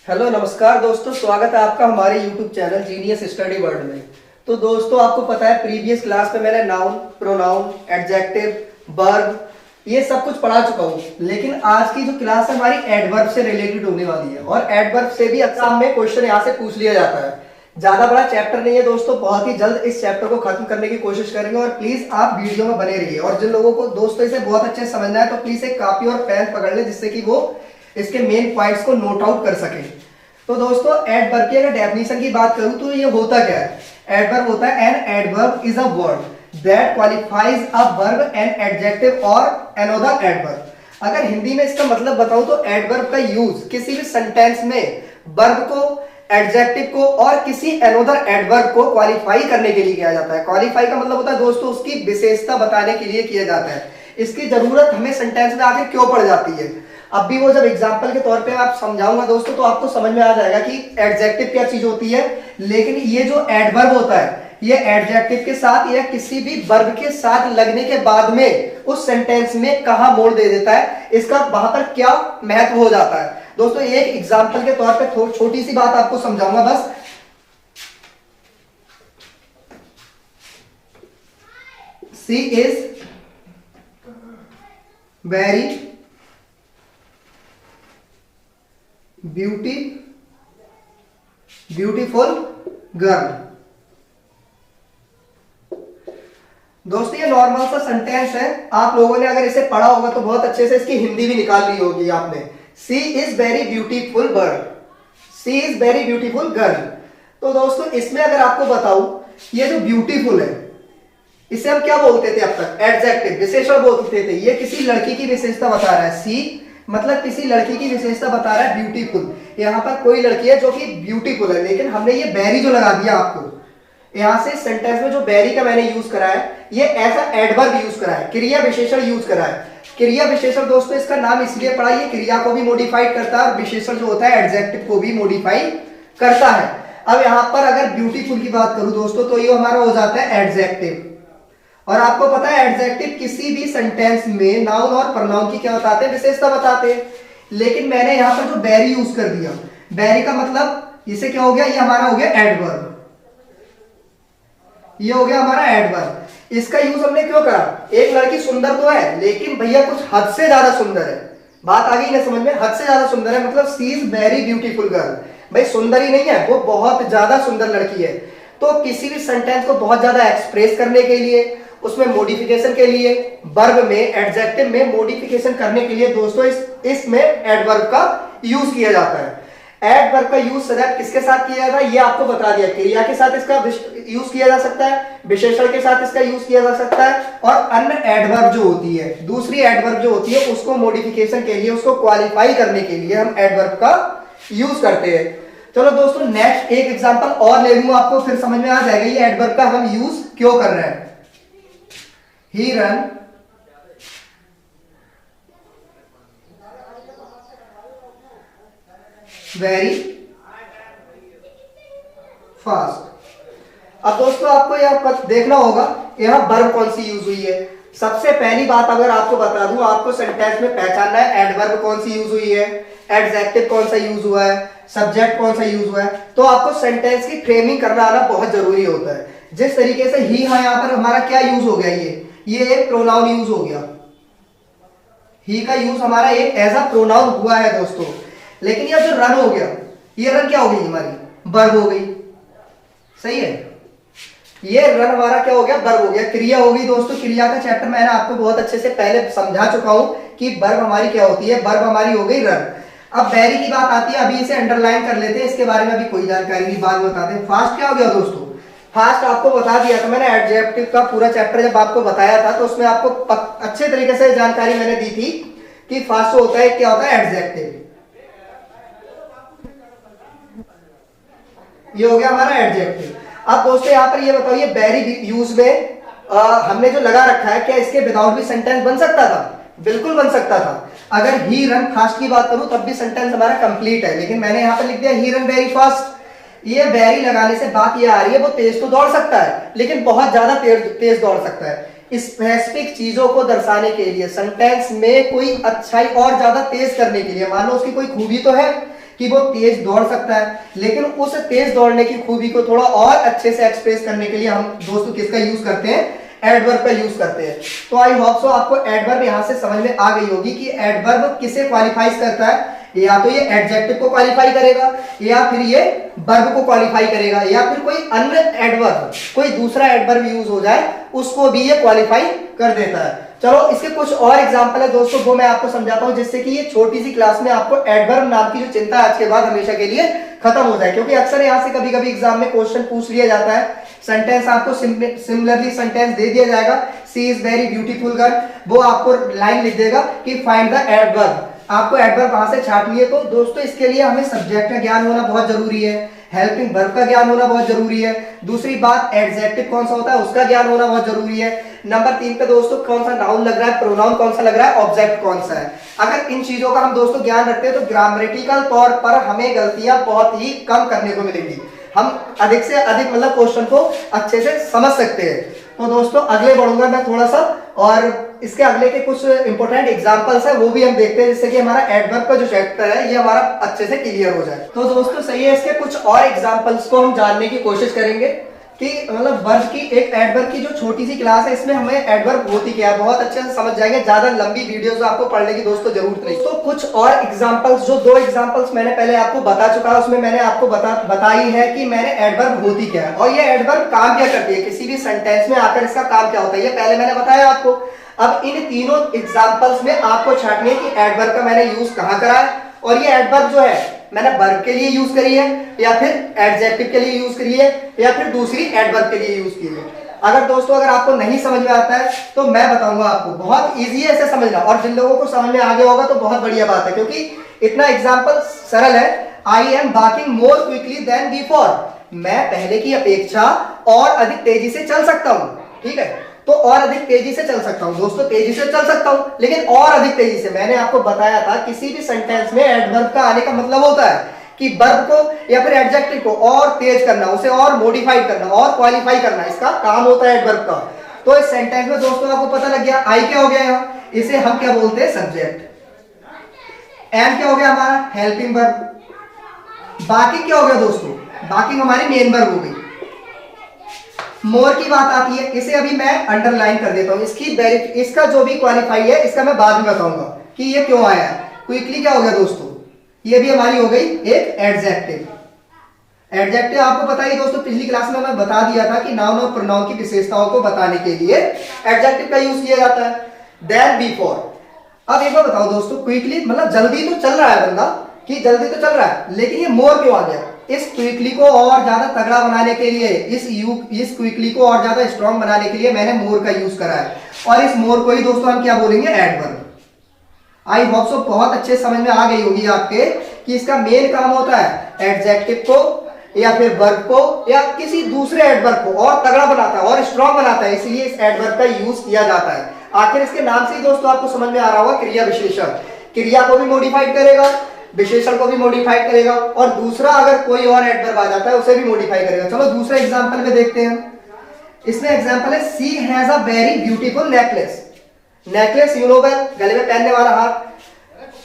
Hello नमस्कार दोस्तों, स्वागत है आपका हमारे YouTube channel genius study world में। तो दोस्तों आपको पता है प्रीवियस क्लास में मैंने नाउन, प्रोनाउन, एडजेक्टिव, वर्ब ये सब कुछ पढ़ा चुका हूँ। लेकिन आज की जो क्लास है हमारी एडवर्ब से रिलेटेड होने वाली है और एडवर्ब से भी एग्जाम में क्वेश्चन यहाँ से पूछ लिया जाता है। ज्यादा बड़ा चैप्टर नहीं है दोस्तों, बहुत ही जल्द इस चैप्टर को खत्म करने की कोशिश करेंगे और प्लीज आप वीडियो में बने रहिए। और जिन लोगों को दोस्तों इसे बहुत अच्छे से समझना है तो प्लीज एक कॉपी और पेन पकड़ ले जिससे कि वो इसके मेन पॉइंट्स को नोट आउट कर सके। तो दोस्तों एडवर्ब की अगर डेफिनेशन की बात करूं तो ये होता क्या है? एडवर्ब होता है an adverb is a word that qualifies a verb an adjective और अनदर एडवर्ब। अगर हिंदी में इसका मतलब बताऊं तो एडवर्ब का यूज किसी भी सेंटेंस में वर्ब को, एडजेक्टिव को और किसी अनदर एडवर्ब को क्वालिफाई करने के लिए किया जाता है। क्वालिफाई का मतलब होता है दोस्तों उसकी विशेषता बताने के लिए किया जाता है। इसकी जरूरत हमें सेंटेंस में आगे क्यों पड़ जाती है, अब भी वो जब एग्जाम्पल के तौर पे आप समझाऊंगा दोस्तों तो आपको समझ में आ जाएगा कि एडजेक्टिव क्या चीज होती है। लेकिन ये जो एडवर्ब होता है ये एडजेक्टिव के साथ या किसी भी वर्ब के साथ लगने के बाद में उस सेंटेंस में कहां मोड़ दे देता है, इसका वहां पर क्या महत्व हो जाता है। दोस्तों एक एग्जाम्पल के तौर पे छोटी सी बात आपको समझाऊंगा बस। सी इज वेरी ब्यूटीफुल गर्ल। दोस्तों ये नॉर्मल सा सेंटेंस है, आप लोगों ने अगर इसे पढ़ा होगा तो बहुत अच्छे से इसकी हिंदी भी निकाल ली होगी आपने। She is very beautiful bird, she is very beautiful girl. तो दोस्तों इसमें अगर आपको बताऊं ये जो ब्यूटीफुल है इसे हम क्या बोलते थे अब तक? एडजेक्टिव, विशेषण बोलते थे। ये किसी लड़की की विशेषता बता रहा है। सी मतलब किसी लड़की की विशेषता बता रहा है ब्यूटीफुल। यहाँ पर कोई लड़की है जो कि ब्यूटीफुल है, लेकिन हमने ये वेरी जो लगा दिया आपको यहां से सेंटेंस में जो वेरी का मैंने यूज करा है ये एज अ एडवर्ब यूज करा है, क्रिया विशेषण यूज करा है। क्रिया विशेषण दोस्तों इसका नाम इसलिए पड़ा, ये क्रिया को भी मॉडिफाइड करता है और विशेषण जो होता है एडजेक्टिव को भी मॉडिफाई करता है। अब यहाँ पर अगर ब्यूटीफुल की बात करूं दोस्तों तो ये हमारा हो जाता है एडजेक्टिव। और आपको पता है एडजेक्टिव किसी भी सेंटेंस में नाउन और प्रोनाउन की क्या बताते हैं? विशेषता बताते हैं। लेकिन मैंने यहां पर जो वेरी यूज कर दिया, वेरी का मतलब इसे क्या हो गया? ये हमारा हो गया एडवर्ब, ये हो गया हमारा एडवर्ब। इसका यूज हमने क्यों करा? एक लड़की सुंदर तो है लेकिन भैया कुछ हद से ज्यादा सुंदर है। बात आ गई ना समझ में? हद से ज्यादा सुंदर है मतलब सी इज वेरी ब्यूटीफुल गर्ल। भाई सुंदर ही नहीं है, वो बहुत ज्यादा सुंदर लड़की है। तो किसी भी सेंटेंस को बहुत ज्यादा एक्सप्रेस करने के लिए, उसमें मॉडिफिकेशन के लिए, वर्ब में, एडजेक्टिव में मॉडिफिकेशन करने के लिए दोस्तों इसमें एडवर्ब का यूज किया जाता है। एडवर्ब का यूज सदा किसके साथ किया जाता है ये आपको बता दिया। क्रिया के साथ इसका यूज किया जा सकता है, विशेषण के साथ इसका यूज किया जा सकता है और अन्य एडवर्ब जो होती है, दूसरी एडवर्ब जो होती है उसको मॉडिफिकेशन के लिए, उसको क्वालिफाई करने के लिए हम एडवर्ब का यूज करते हैं। चलो दोस्तों नेक्स्ट एक एग्जांपल और ले लूं, आपको फिर समझ में आ जाएगा ये एडवर्ब का हम यूज क्यों कर रहे हैं। He run very fast। अब दोस्तों आपको यह देखना होगा यहां वर्ब कौन सी यूज हुई है। सबसे पहली बात अगर आपको बता दूं, आपको सेंटेंस में पहचानना है एडवर्ब कौन सी यूज हुई है, एडजेक्टिव कौन सा यूज हुआ है, सब्जेक्ट कौन सा यूज हुआ है। तो आपको सेंटेंस की फ्रेमिंग करना आना बहुत जरूरी होता है। जिस तरीके से ही है यहाँ पर हमारा क्या यूज हो गया, ये एक प्रोनाउन यूज हो गया। ही का यूज हमारा एक एज अ प्रोनाउन हुआ है दोस्तों। लेकिन यह जो रन हो गया, ये रन क्या हो गई? हमारी वर्ब हो गई। सही है, ये रन हमारा क्या हो गया? वर्ब हो गया, क्रिया हो गई दोस्तों। क्रिया का चैप्टर मैंने आपको बहुत अच्छे से पहले समझा चुका हूं कि वर्ब हमारी क्या होती है। वर्ब हमारी हो गई रन। अब वेरी की बात आती है, अभी इसे अंडरलाइन कर लेते हैं, इसके बारे में अभी कोई जानकारी नहीं, बाद में बताते हैं। फास्ट क्या हो गया दोस्तों? फास्ट आपको बता दिया था मैंने, एडजेक्टिव का पूरा चैप्टर जब आपको बताया था तो उसमें आपको अच्छे तरीके से जानकारी मैंने दी थी कि फास्ट होता है, क्या होता है? एडजेक्टिव। ये हो गया हमारा एडजेक्टिव। अब दोस्तों यहाँ पर ये बताइए वेरी यूज में हमने जो लगा रखा है, क्या इसके विदाउट भी सेंटेंस बन सकता था? बिल्कुल बन सकता था। अगर ही रन फास्ट की बात करूं तब भी सेंटेंस हमारा कंप्लीट है, लेकिन मैंने यहाँ पर लिख दिया ही रन वेरी फास्ट। ये वेरी लगाने से बात ये आ रही है वो तेज तो दौड़ सकता है लेकिन बहुत ज्यादा तेज दौड़ सकता है। स्पेसिफिक चीजों को दर्शाने के लिए, सेंटेंस में कोई अच्छाई और ज्यादा तेज करने के लिए, मान लो उसकी कोई खूबी तो है कि वो तेज दौड़ सकता है, लेकिन उस तेज दौड़ने की खूबी को थोड़ा और अच्छे से एक्सप्रेस करने के लिए हम दोस्तों किसका यूज करते हैं, एडवर्ब का यूज करते हैं। तो आई होप सो आपको एडवर्ब यहां से समझ में आ गई होगी कि एडवर्ब किसे क्वालिफाइज करता है, या तो ये एडजेक्टिव को क्वालिफाई करेगा, या फिर ये वर्ब को क्वालिफाई करेगा, या फिर कोई अन्य एडवर्ब, कोई दूसरा एडवर्ब यूज हो जाए उसको भी ये क्वालिफाई कर देता है। चलो इसके कुछ और एग्जांपल है दोस्तों, वो मैं आपको समझाता हूं, जिससे कि ये छोटी सी क्लास में आपको एडवर्ब नाम की जो चिंता है आज के बाद हमेशा के लिए खत्म हो जाए। क्योंकि अक्सर यहां से कभी कभी एग्जाम में क्वेश्चन पूछ लिया जाता है, सेंटेंस आपको सिमिलरली सेंटेंस दे दिया जाएगा, सी इज वेरी ब्यूटीफुल गर्ल, वो आपको लाइन लिख देगा कि फाइंड द एडवर्ब, आपको एडवर्ब वहां से छाटनी है। तो दोस्तों इसके लिए हमें सब्जेक्ट का ज्ञान होना बहुत जरूरी है, हेल्पिंग वर्ब का ज्ञान होना बहुत जरूरी है, दूसरी बात एडजेक्टिव कौन सा होता है उसका ज्ञान होना बहुत जरूरी है, नंबर 3 पे दोस्तों कौन सा नाउन लग रहा है, प्रोनाउन कौन सा लग रहा है, ऑब्जेक्ट कौन सा है। अगर इन चीजों का हम दोस्तों ज्ञान रखते हैं तो ग्रामेटिकल तौर पर हमें गलतियां बहुत ही कम करने को मिलेंगी, हम अधिक से अधिक मतलब क्वेश्चन को अच्छे से समझ सकते हैं। तो दोस्तों अगले बढ़ूंगा मैं थोड़ा सा, और इसके अगले के कुछ इंपॉर्टेंट एग्जांपल्स है वो भी हम देखते हैं, जिससे कि हमारा एडवर्ब का जो चैप्टर है ये हमारा अच्छे से क्लियर हो जाए। तो दोस्तों सही है, इसके कुछ और एग्जांपल्स को हम जानने की कोशिश करेंगे कि मतलब वर्ब की एक एडवर्ब की जो छोटी सी क्लास है इसमें हमें एडवर्ब होती क्या है बहुत अच्छे से समझ जाएंगे, ज्यादा लंबी वीडियोस आपको पढ़ने की दोस्तों जरूरत नहीं। तो कुछ और एग्जांपल्स, जो 2 एग्जांपल्स मैंने पहले आपको बता चुका है, उसमें मैंने आपको बताई है कि मैंने एडवर्ब होती क्या है और ये एडवर्ब काम क्या करती है, किसी भी सेंटेंस में आकर इसका काम क्या होता है, ये पहले मैंने बताया आपको। अब इन तीनों एग्जांपल्स में आपको छांटनी है कि एडवर्ब का मैंने यूज कहां करा है, और ये एडवर्ब जो है मैंने वर्ब के लिए यूज करी है, या फिर एडजेक्टिव के लिए यूज करी है, या फिर दूसरी एडवर्ब के लिए यूज की है। अगर दोस्तों अगर आपको नहीं समझ में आता है तो मैं बताऊंगा आपको, बहुत इजी है इसे समझना, और जिन लोगों को समझ में आ गया होगा तो बहुत बढ़िया बात है, क्योंकि इतना एग्जाम्पल सरल है। I am walking more quickly than before, मैं पहले की अपेक्षा और अधिक तेजी से चल सकता हूं, ठीक है, तो और अधिक तेजी से चल सकता हूं दोस्तों, तेजी से चल सकता हूं, लेकिन और अधिक तेजी से, मैंने आपको बताया था किसी भी सेंटेंस में एडवर्ब का आने का मतलब होता है कि वर्ब को या फिर एडजेक्टिव को और तेज करना, उसे और मॉडिफाई करना और क्वालिफाई करना, इसका काम होता है एडवर्ब का। तो इस सेंटेंस में दोस्तों आपको पता लग गया आई क्या हो गया यहां, इसे हम क्या बोलते हैं, सब्जेक्ट, एम क्या हो गया हमारा, हेल्पिंग वर्ब, बाकी क्या हो गया दोस्तों, बाकी हमारी मेन वर्ब हो गई। मोर की बात आती है, इसे अभी मैं अंडरलाइन कर देता हूं, इसका जो भी क्वालिफाई है इसका मैं बाद में बताऊंगा कि ये क्यों आया है। क्विकली क्या हो गया दोस्तों, ये भी हमारी हो गई एक एडजेक्टिव। एडजेक्टिव आपको पता ही दोस्तों, पिछली क्लास में मैं बता दिया था कि नाउन और प्रोनाउन की विशेषताओं को बताने के लिए एडजेक्टिव का यूज किया जाता है, देन बिफोर। अब एक बार बताओ दोस्तों, क्विकली मतलब जल्दी तो चल रहा है बंदा, कि जल्दी तो चल रहा है, लेकिन ये मोर क्यों आ गया, इस क्विकली को और ज्यादा तगड़ा बनाने के लिए, इस क्विकली को और ज्यादा स्ट्रॉन्ग बनाने के लिए मैंने मोर का यूज करा है, और इस मोर को ही दोस्तों हम क्या बोलेंगे, एडवर्ब। आई होप सो बहुत अच्छे समझ में आ गई होगी आपके कि इसका मेन काम होता है एडजेक्टिव को या फिर वर्ब को या किसी दूसरे एडवर्ब को और तगड़ा बनाता है और स्ट्रॉन्ग बनाता है, इसलिए इस एडवर्ब का यूज किया जाता है। आखिर इसके नाम से ही दोस्तों आपको समझ में आ रहा होगा, क्रिया विशेषण, क्रिया को भी मॉडिफाइड करेगा, विशेषण को भी मॉडिफाइड करेगा, और दूसरा अगर कोई और एडवर्ब आ जाता है उसे भी मॉडिफाई करेगा। चलो दूसरे एग्जांपल में देखते हैं। इसमें एग्जांपल है she has a very beautiful necklace, necklace you know well, गले में पहनने वाला हार।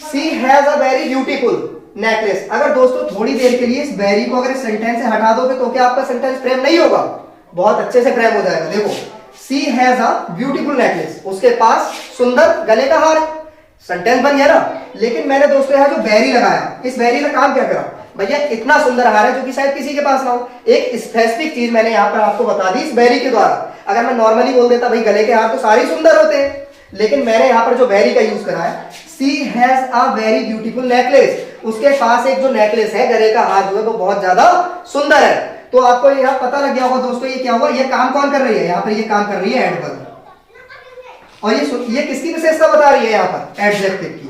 She has a very beautiful necklace, अगर दोस्तों थोड़ी देर के लिए इस वेरी को अगर सेंटेंस से हटा दोगे तो क्या आपका सेंटेंस फ्रेम नहीं होगा, बहुत अच्छे से फ्रेम हो जाएगा। देखो सी हैज अ ब्यूटीफुल नेकलेस, उसके पास सुंदर गले का हार, सेंटेंस बन गया ना। लेकिन मैंने दोस्तों यहाँ जो वेरी लगाया, इस वेरी ने काम क्या करा, भैया इतना सुंदर हार है जो कि शायद किसी के पास ना हो, एक स्पेसिफिक चीज मैंने यहाँ पर आपको बता दी इस वेरी के द्वारा। अगर मैं नॉर्मली बोल देता भाई गले के हार तो सारे सुंदर होते हैं, लेकिन मैंने यहाँ पर जो वेरी का यूज करा है, she has a very beautiful necklace, उसके पास एक जो नेकलेस है, गले का हार जो है वो बहुत ज्यादा सुंदर है। तो आपको यहाँ पता लग गया होगा दोस्तों ये क्या हुआ, ये काम कौन कर रही है, यहाँ पर ये काम कर रही है एडवर्ब, और ये किसकी विशेषता बता रही है यहाँ पर, एडजेक्टिव की।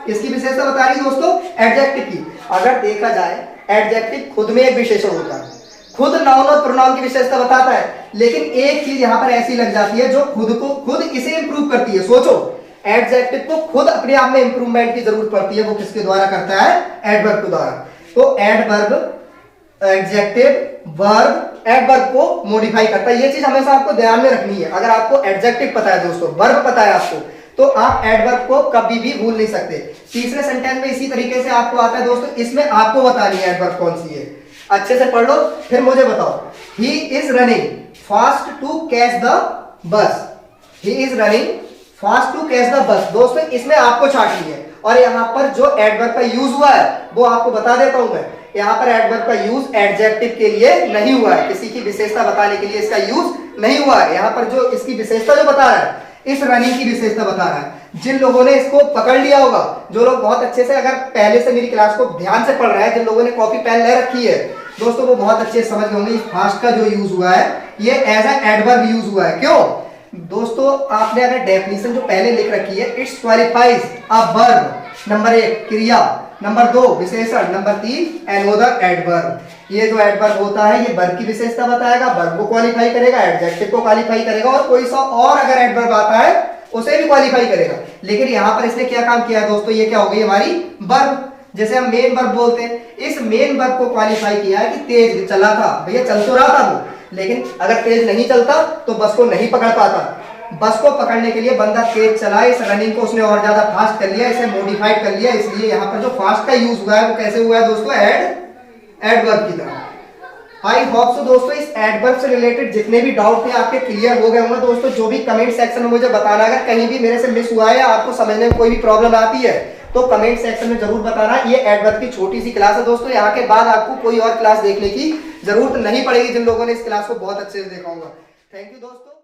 किसकी विशेषता बता रही है दोस्तों, एडजेक्टिव की। अगर देखा जाए एडजेक्टिव खुद में एक विशेषण होता है, खुद नाउन और प्रोनाउन की विशेषता बताता है, लेकिन एक चीज यहाँ पर ऐसी लग जाती है जो खुद इसे इंप्रूव करती है। सोचो एडजेक्टिव को खुद अपने आप में इंप्रूवमेंट की जरूरत पड़ती है, वो किसके द्वारा करता है, एडवर्ब के द्वारा। तो एडवर्ब, एडजेक्टिव, वर्ब एडवर्ब को मॉडिफाई करता है, ये चीज हमेशा आपको ध्यान में रखनी है। अगर आपको एडजेक्टिव पता है दोस्तों, वर्ब पता है आपको, तो आप एडवर्ब को कभी भी भूल नहीं सकते। तीसरे सेंटेंस में इसी तरीके से आपको आता है दोस्तों, इसमें आपको बतानी है एडवर्ब कौन सी है। अच्छे से पढ़ लो, फिर मुझे बताओ। He is running fast to catch the bus. He is running fast to catch the bus. दोस्तों इसमें आपको छाटनी है, और यहां पर जो एडवर्ब का यूज हुआ है वो आपको बता देता हूं मैं। यहां पर एडवर्ब का यूज एडजेक्टिव के लिए नहीं हुआ है, किसी की विशेषता बताने के लिए इसका यूज नहीं हुआ है। यहां पर जो इसकी विशेषता जो बता रहा है, इस रनिंग की विशेषता बता रहा है। जिन लोगों ने इसको पकड़ लिया होगा, जो लोग बहुत अच्छे से अगर पहले से मेरी क्लास को ध्यान से पढ़ रहे हैं, जिन लोगों ने कॉपी पेन ले रखी है दोस्तों, वो बहुत अच्छे से समझ गए होंगे फास्ट का जो यूज हुआ है ये एज ए एडवर्ब यूज हुआ है। क्यों दोस्तों, आपने अगर डेफिनेशन जो पहले लिख रखी है, it's qualifies a verb, number 1 क्रिया, नंबर 2 विशेषण, नंबर 3 एनोदर एडवर्ब। ये जो एडवर्ब होता है ये वर्ब की विशेषता बताएगा, वर्ब को क्वालिफाई करेगा, एडजेक्टिव को क्वालिफाई करेगा, और कोई सा और अगर एडवर्ब आता है उसे भी क्वालिफाई करेगा। लेकिन यहां पर इसने क्या काम किया है दोस्तों, ये क्या हो गई हमारी वर्ब, जैसे हम मेन वर्ब बोलते हैं, इस मेन वर्ब को क्वालिफाई किया है कि तेज चला था, भैया चल तो रहा था वो, लेकिन अगर तेज नहीं चलता तो बस को नहीं पकड़ पाता। बस को पकड़ने के लिए बंदा तेज चला, इस रनिंग को उसने और ज्यादा फास्ट कर लिया, इसे मॉडिफाइड कर लिया, इसलिए यहाँ पर जो फास्ट का यूज हुआ है वो कैसे हुआ है दोस्तों, एडवर्ब की तरह। आई होप सो दोस्तों इस एडवर्ब से रिलेटेड जितने भी डाउट थे आपके क्लियर हो गए होंगे दोस्तों। जो भी कमेंट सेक्शन में मुझे बताना, अगर कहीं भी मेरे से मिस हुआ है या आपको समझने में कोई भी प्रॉब्लम आती है तो कमेंट सेक्शन में जरूर बताना। ये एडवर्ब की छोटी सी क्लास है दोस्तों, यहाँ के बाद आपको कोई और क्लास देखने की जरूरत नहीं पड़ेगी जिन लोगों ने इस क्लास को बहुत अच्छे से देखा होगा। थैंक यू दोस्तों।